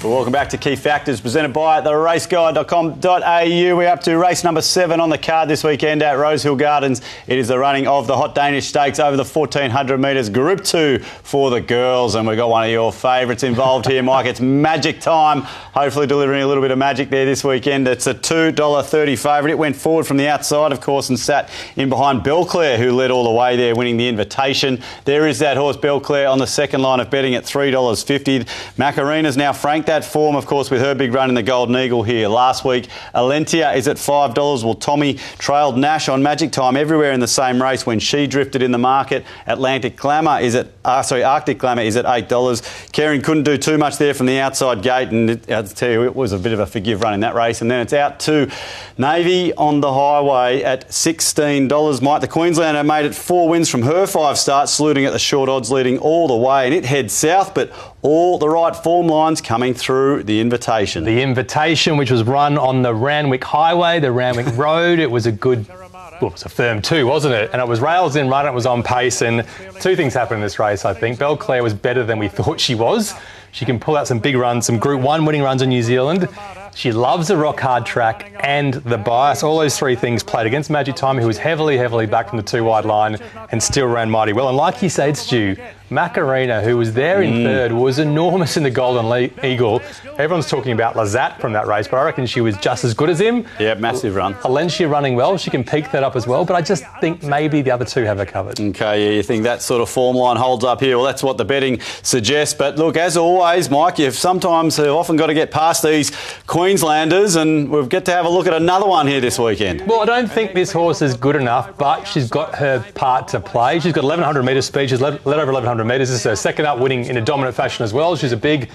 Well, welcome back to Key Factors, presented by theraceguide.com.au. We're up to race number 7 on the card this weekend at Rosehill Gardens. It is the running of the Hot Danish Stakes over the 1,400 metres, Group 2 for the girls. And we've got one of your favourites involved here, Mike. It's Magic Time, hopefully delivering a little bit of magic there this weekend. It's a $2.30 favourite. It went forward from the outside, of course, and sat in behind Belclair, who led all the way there, winning the invitation. There is that horse, Belclair, on the second line of betting at $3.50. Macarena's now franked that form, of course, with her big run in the Golden Eagle here last week. Alentia is at $5. Well, Tommy trailed Nash on Magic Time everywhere in the same race when she drifted in the market. Arctic Glamour is at $8. Karen couldn't do too much there from the outside gate, and I'll tell you, it was a bit of a forgive run in that race. And then it's out to Navy on the highway at $16. Mike, the Queenslander, made it 4 wins from her 5 starts, saluting at the short odds, leading all the way, and it heads south, but all the right form lines coming through the invitation. The invitation, which was run on the Randwick Highway, the Randwick Road. It was a good, well, it was a firm 2, wasn't it? And it was rails in run, it was on pace, and 2 things happened in this race, I think. Belclair was better than we thought she was. She can pull out some big runs, some Group 1 winning runs in New Zealand. She loves the rock hard track and the bias. All those 3 things played against Magic Time, who was heavily back from the 2 wide line and still ran mighty well. And like you said, Stu, Macarena, who was there in third, was enormous in the Golden Eagle. Everyone's talking about Lazat from that race, but I reckon she was just as good as him. Yeah, massive run. Alencia running well. She can peak that up as well, but I just think maybe the other 2 have her covered. Okay, yeah, you think that sort of form line holds up here? Well, that's what the betting suggests. But look, as always, Mike, you've often got to get past these Queenslanders, and we've got to have a look at another one here this weekend. Well, I don't think this horse is good enough, but she's got her part to play. She's got 1,100 metre speed. She's led over 1,100 metres. This is her second up, winning in a dominant fashion as well. She's a big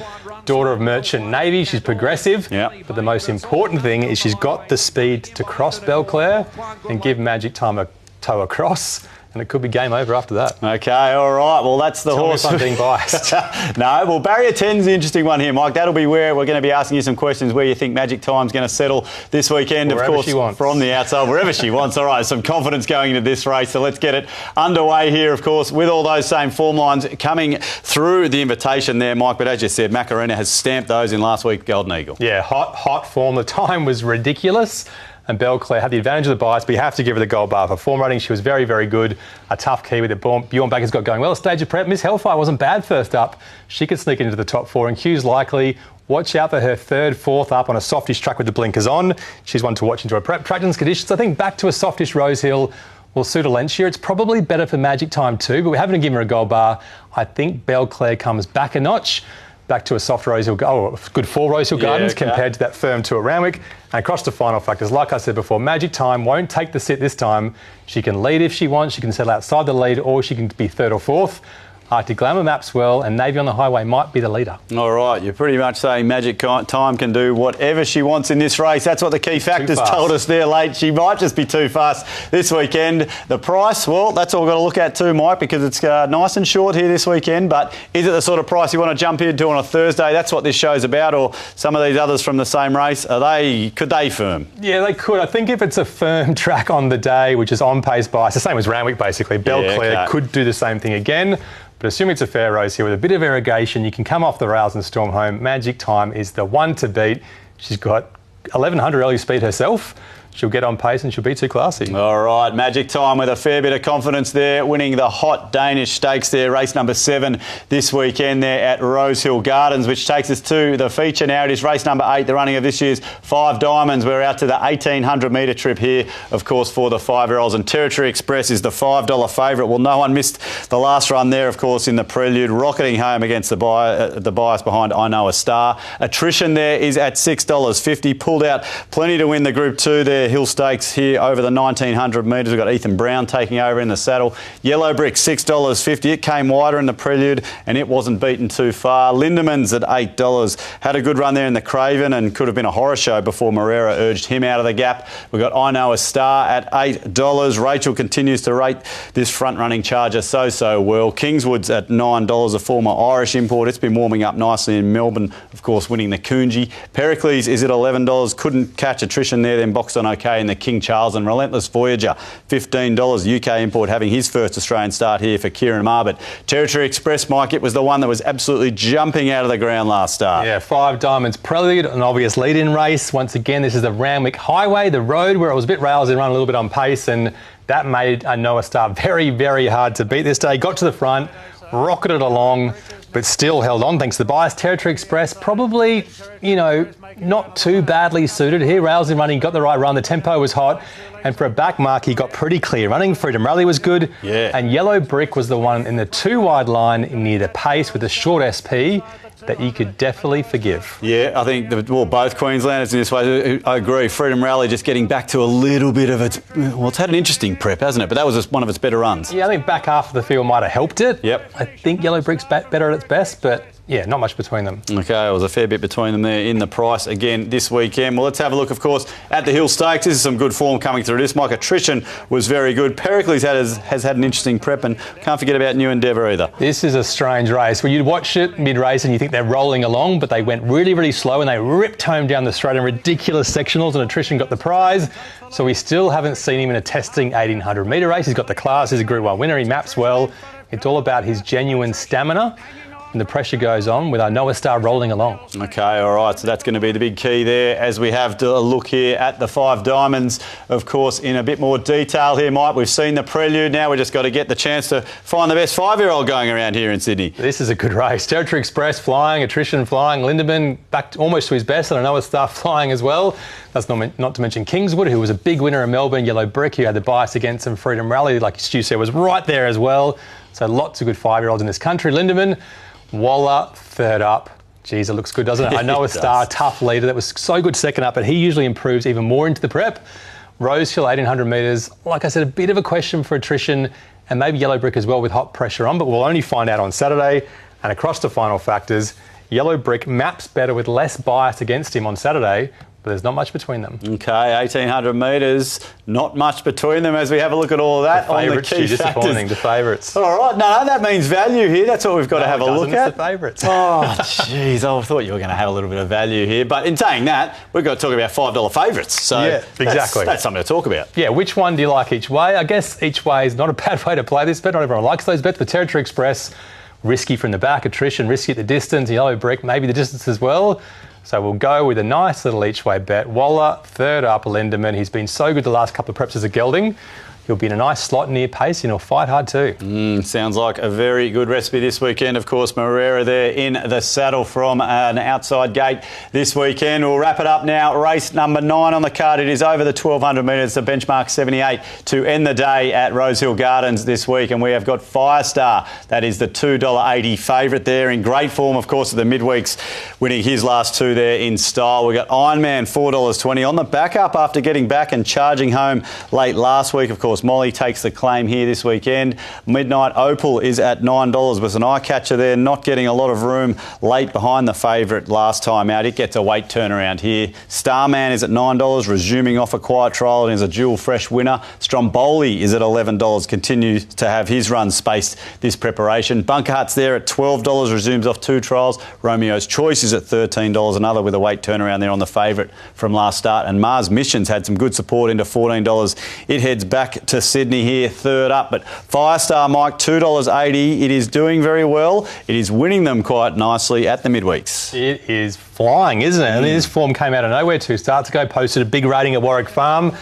daughter of Merchant Navy. She's progressive. Yeah. But the most important thing is she's got the speed to cross Belclair and give Magic Time a toe across. And it could be game over after that. Okay, all right. Well, that's the horse. Tell me if I'm being biased. No, well, Barrier 10's the interesting one here, Mike. That'll be where we're going to be asking you some questions where you think Magic Time's going to settle this weekend. Wherever of course, she wants. From the outside, wherever she wants. All right, some confidence going into this race. So let's get it underway here, of course, with all those same form lines coming through the invitation there, Mike. But as you said, Macarena has stamped those in last week's Golden Eagle. Yeah, hot form. The time was ridiculous. And Belclair had the advantage of the bias, but you have to give her the gold bar for form rating. She was very good. A tough Kiwi that Bjorn Baker's got going well. A stage of prep. Miss Hellfire wasn't bad first up. She could sneak into the top 4, and Q's likely. Watch out for her 3rd, 4th up on a softish track with the blinkers on. She's one to watch into her prep. Trackton's conditions, I think back to a softish Rosehill will suit Alencia. It's probably better for Magic Time too, but we haven't given her a gold bar. I think Belclair comes back a notch. Back to a soft Rosehill, good 4 Rosehill Gardens compared to that firm 2 at Randwick. And across to final factors, like I said before, Magic Time won't take the sit this time. She can lead if she wants, she can settle outside the lead, or she can be 3rd or 4th. Arctic Glamour maps well, and Navy on the Highway might be the leader. All right, you're pretty much saying Magic Time can do whatever she wants in this race. That's what the Key Factors told us there late. She might just be too fast this weekend. The price, well, that's all we've got to look at too, Mike, because it's nice and short here this weekend. But is it the sort of price you want to jump into on a Thursday? That's what this show's about. Or some of these others from the same race, could they firm? Yeah, they could. I think if it's a firm track on the day, which is on pace bias, the same as Randwick basically, Belclair could do the same thing again. But assuming it's a fair race here with a bit of irrigation, you can come off the rails and storm home. Magic Time is the one to beat. She's got 1,100 early speed herself. She'll get on pace and she'll be too classy. All right, Magic Time with a fair bit of confidence there, winning the Hot Danish Stakes there, race number 7 this weekend there at Rosehill Gardens, which takes us to the feature now. It is race number 8, the running of this year's 5 Diamonds. We're out to the 1,800 metre trip here, of course, for the 5-year-olds. And Territory Express is the $5 favourite. Well, no one missed the last run there, of course, in the prelude, rocketing home against the bias behind I Know a Star. Attrition there is at $6.50. Pulled out plenty to win the Group 2 there. Hill Stakes here over the 1,900 metres. We've got Ethan Brown taking over in the saddle. Yellow Brick, $6.50. It came wider in the prelude and it wasn't beaten too far. Lindeman's at $8. Had a good run there in the Craven and could have been a horror show before Moreira urged him out of the gap. We've got I Know a Star at $8. Rachel continues to rate this front-running charger so well. Kingswood's at $9, a former Irish import. It's been warming up nicely in Melbourne, of course, winning the Coonji. Pericles is at $11. Couldn't catch Attrition there, then boxed on okay in the King Charles, and Relentless Voyager, $15. UK import having his first Australian start here for Kieran Maher. But Territory Express, Mike, it was the one that was absolutely jumping out of the ground last start. Yeah, 5 Diamonds Prelude, an obvious lead-in race. Once again, this is the Randwick Highway, the road where it was a bit rails and run a little bit on pace, and that made Noah start very, very hard to beat this day. Got to the front, rocketed along, but still held on thanks to the bias. Territory Express probably, not too badly suited here. Rails in running, got the right run. The tempo was hot. And for a back mark, he got pretty clear running. Freedom Rally was good. Yeah. And Yellow Brick was the one in the 2-wide line near the pace with a short SP that you could definitely forgive. Yeah, I think, both Queenslanders in this way, I agree. Freedom Rally just getting back to a little bit of its... Well, it's had an interesting prep, hasn't it? But that was just one of its better runs. Yeah, I think back half of the field might have helped it. Yep. I think Yellow Brick's better at its best, but... yeah, not much between them. Okay, it was a fair bit between them there in the price again this weekend. Well, let's have a look, of course, at the Hill Stakes. This is some good form coming through this. Mike, Attrition was very good. Pericles has had an interesting prep, and can't forget about New Endeavour either. This is a strange race where you'd watch it mid-race and you think they're rolling along, but they went really, really slow and they ripped home down the straight in ridiculous sectionals, and Attrition got the prize. So we still haven't seen him in a testing 1800 metre race. He's got the class, he's a Group 1 winner, he maps well. It's all about his genuine stamina. And the pressure goes on with our Noah Star rolling along. Okay, all right, so that's going to be the big key there as we have a look here at the 5 Diamonds, of course, in a bit more detail here, Mike. We've seen the prelude, now we've just got to get the chance to find the best 5-year-old going around here in Sydney. This is a good race. Territory Express flying, Attrition flying, Lindemann back almost to his best, and I Noah Star flying as well. That's not to mention Kingswood, who was a big winner in Melbourne, Yellow Brick, who had the bias against him, Freedom Rally, like Stu said, was right there as well. So lots of good 5-year-olds in this country. Lindemann, Waller, third up. Geez, it looks good, doesn't it? I know a Star, tough leader. That was so good second up, but he usually improves even more into the prep. Rosehill, 1800 metres. Like I said, a bit of a question for Attrition, and maybe Yellow Brick as well with hot pressure on, but we'll only find out on Saturday. And across to final factors, Yellow Brick maps better with less bias against him on Saturday, but there's not much between them. Okay, 1800 metres, not much between them as we have a look at all of that. The favourites, on the key disappointing, the favourites. All right, no, that means value here. That's what we've got to have a look at. It's the favourites. Oh, jeez, I thought you were going to have a little bit of value here. But in saying that, we've got to talk about $5 favourites. So yeah, exactly. That's something to talk about. Yeah, which one do you like each way? I guess each way is not a bad way to play this bet. Not everyone likes those bets, but Territory Express, risky from the back, Attrition, risky at the distance, Yellow Brick, maybe the distance as well. So we'll go with a nice little each-way bet. Waller, third up, Lindemann. He's been so good the last couple of preps as a gelding. He'll be in a nice slot near pace and he'll fight hard too. Sounds like a very good recipe this weekend. Of course, Moreira there in the saddle from an outside gate this weekend. We'll wrap it up now. Race number 9 on the card. It is over the 1200 metres, the benchmark 78 to end the day at Rosehill Gardens this week. And we have got Firestar. That is the $2.80 favourite there in great form, of course, at the midweeks, winning his last 2 there in style. We've got Ironman, $4.20 on the back up after getting back and charging home late last week, of course. Molly takes the claim here this weekend. Midnight Opal is at $9 with an eye catcher there, not getting a lot of room late behind the favourite last time out. It gets a weight turnaround here. Starman is at $9, resuming off a quiet trial and is a dual fresh winner. Stromboli is at $11, continues to have his run spaced this preparation. Bunker Hut's there at $12, resumes off 2 trials. Romeo's Choice is at $13, another with a weight turnaround there on the favourite from last start. And Mars Mission's had some good support into $14. It heads back to Sydney here, third up. But Firestar, Mike, $2.80. It is doing very well. It is winning them quite nicely at the midweeks. It is flying, isn't it? And this form came out of nowhere 2 starts ago, posted a big rating at Warwick Farm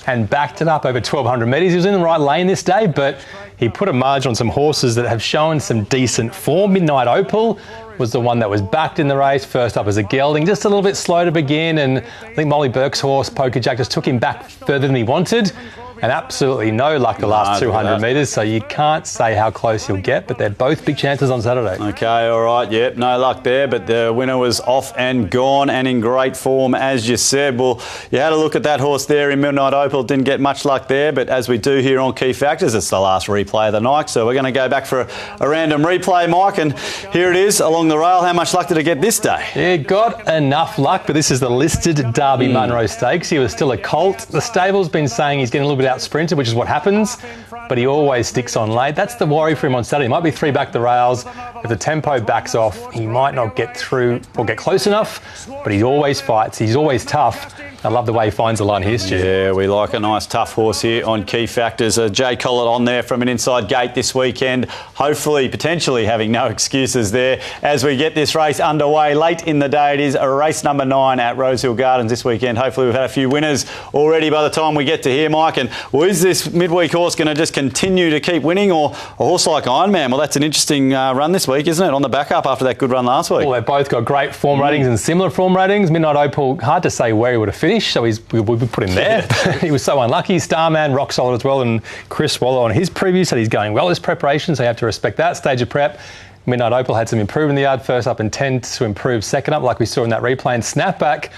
and backed it up over 1200 metres. He was in the right lane this day, but he put a margin on some horses that have shown some decent form. Midnight Opal was the one that was backed in the race, first up as a gelding, just a little bit slow to begin, and I think Molly Burke's horse, Poker Jack, just took him back further than he wanted. And absolutely no luck the last 200 metres, so you can't say how close he'll get, but they're both big chances on Saturday. Okay, all right, yep, no luck there, but the winner was off and gone and in great form, as you said. Well, you had a look at that horse there in Midnight Opal, didn't get much luck there, but as we do here on Key Factors, it's the last replay of the night, so we're going to go back for a random replay, Mike, and here it is along the rail. How much luck did it get this day? Yeah, got enough luck, but this is the listed Derby Munro Stakes. He was still a colt. The stable's been saying he's getting a little bit out sprinted, which is what happens, but he always sticks on late. That's the worry for him on Saturday. He might be 3 back the rails. If the tempo backs off, he might not get through or get close enough, but he always fights. He's always tough. I love the way he finds the line here, Stu. Yeah, we like a nice tough horse here on Key Factors. Jay Collett on there from an inside gate this weekend. Hopefully, potentially having no excuses there as we get this race underway. Late in the day, it is a race number 9 at Rosehill Gardens this weekend. Hopefully, we've had a few winners already by the time we get to here, Mike. And is this midweek horse going to just continue to keep winning, or a horse like Ironman? Well, that's an interesting run this week, isn't it? On the back up after that good run last week. Well, they've both got great form ratings and similar form ratings. Midnight Opal, hard to say where he would have finished, so we put him there. He was so unlucky. Starman, rock solid as well, and Chris Waller on his preview said he's going well this preparation, so you have to respect that stage of prep. Midnight Opal had some improvement in the yard, first up and 10 to improve second up, like we saw in that replay. And Snapback,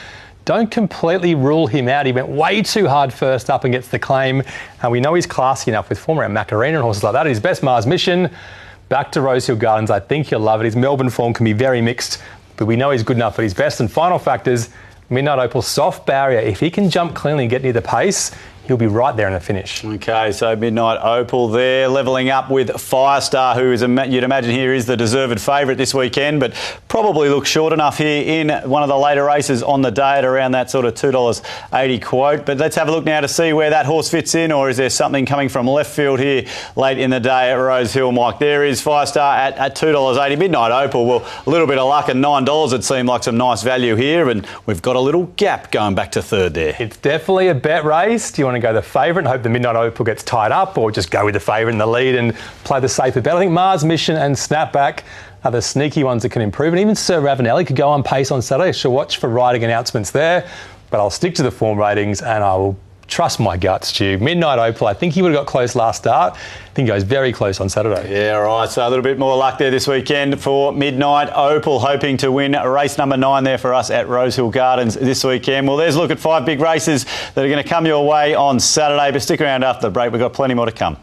don't completely rule him out. He went way too hard first up and gets the claim. And we know he's classy enough with form around Macarena and horses like that. His best Mars Mission, back to Rosehill Gardens. I think he'll love it. His Melbourne form can be very mixed, but we know he's good enough for his best. And final factors, Midnight Opal, soft barrier. If he can jump cleanly and get near the pace, he'll be right there in the finish. OK, so Midnight Opal there, levelling up with Firestar, who is, you'd imagine here is the deserved favourite this weekend, but probably looks short enough here in one of the later races on the day at around that sort of $2.80 quote. But let's have a look now to see where that horse fits in, or is there something coming from left field here late in the day at Rosehill, Mike? There is Firestar at $2.80. Midnight Opal, well, a little bit of luck and $9 would seem like some nice value here, and we've got a little gap going back to third there. It's definitely a bet race. Do you want to go the favourite and hope the Midnight Opal gets tied up, or just go with the favourite in the lead and play the safer bet? I think Mars Mission and Snapback are the sneaky ones that can improve, and even Sir Ravenelli could go on pace on Saturday, so watch for riding announcements there. But I'll stick to the form ratings and I will trust my gut, Stu. Midnight Opal, I think he would have got close last start. I think he goes very close on Saturday. Yeah, right. So a little bit more luck there this weekend for Midnight Opal, hoping to win race number 9 there for us at Rosehill Gardens this weekend. Well, there's a look at 5 big races that are going to come your way on Saturday. But stick around after the break. We've got plenty more to come.